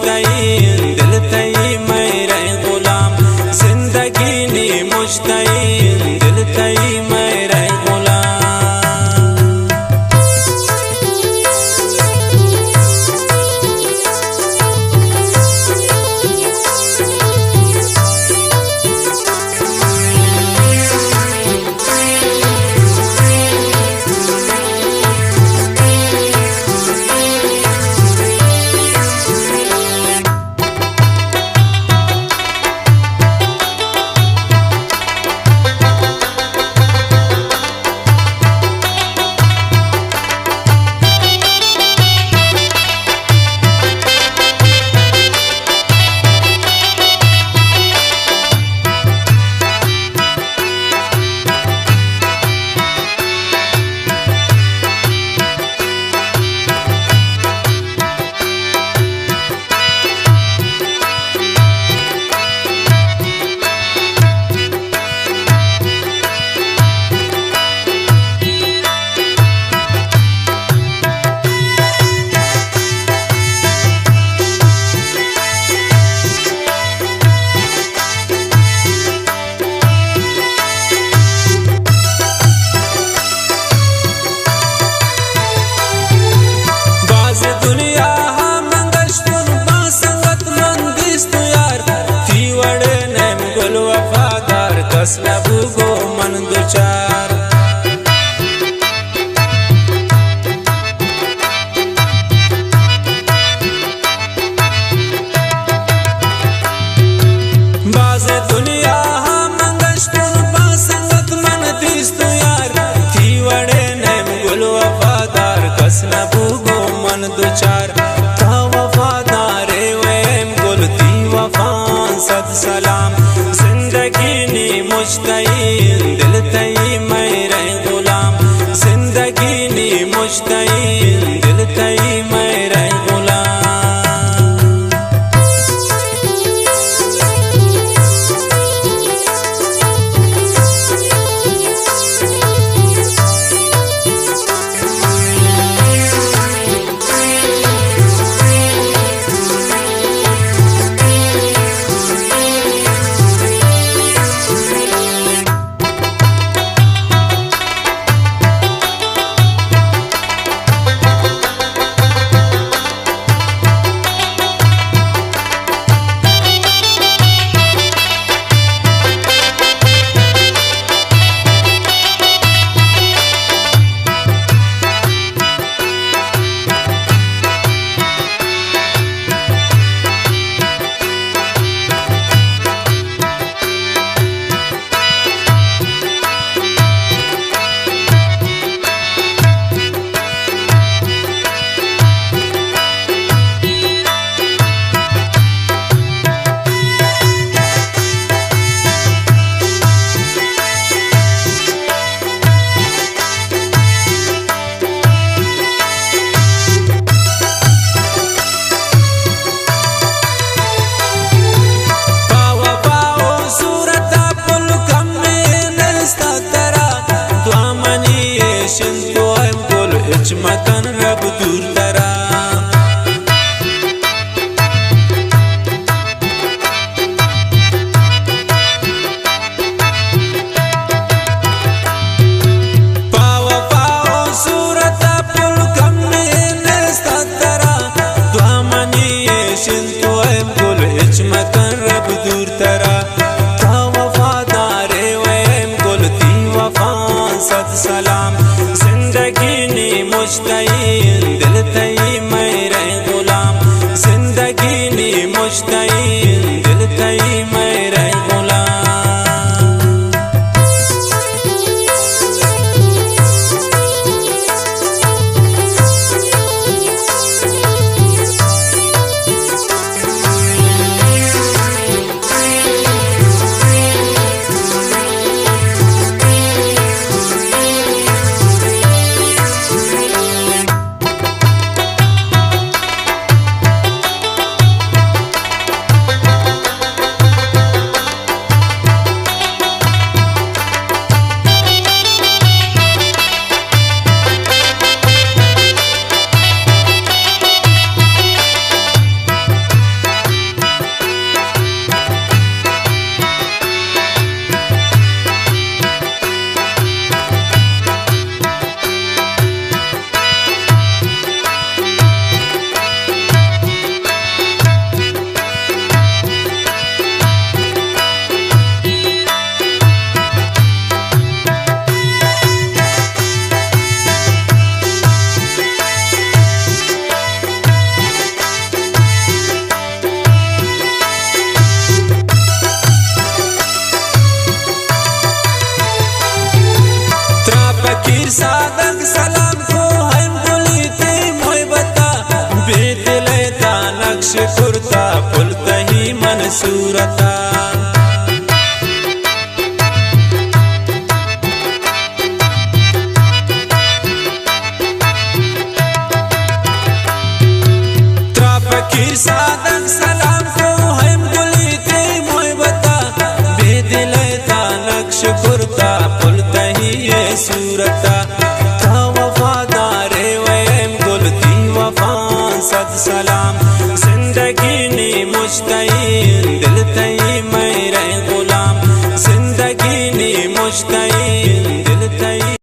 मुश्ताइन दिल तई मैं रहे गुलाम जिंदगी नी मुश्ताइन दिल तई मैं रहे गुलाम। कसला बुगो मन दुचार बाज़े दुनिया मंगशपुर बासंगत मन दिस्तु यार थी वड़े नेम गुल वफादार कसला बुगो मन दुचार था वफादार वेम गुल थी वफान सद सलाम जिंदगी नी मुश्ताइन दिल तई मैं रहे गुलाम जिंदगी नी मुश्ताइन दिल तई मैं रहे गुलाम। मकन रब दूर तरा पाव पाव सूरत पुल कम नस्ता तरा द्वामनी शिंतो गुल इच मकन रब दूर तरा था वफादार वेम गुल थी वफान सद सलाम जिंदगी नी मुश्ताइन दिल तई मैं रहे गुलाम जिंदगी नी मुश्ताइन दिल तई मैं रहे गुलाम। फकीर सादक सलाम को हम बोलीते मोय बता बेद लेता नक्श कुर्ता पुलता ही मनसूरता फकीर सादक सलाम को हम बोलीते मोय बता बेद लेता नक्श कुर्ता पुलता ही ये सूरता था वफादारे वम गुलती वफा सद सलाम जिंदगी नी मुश्तई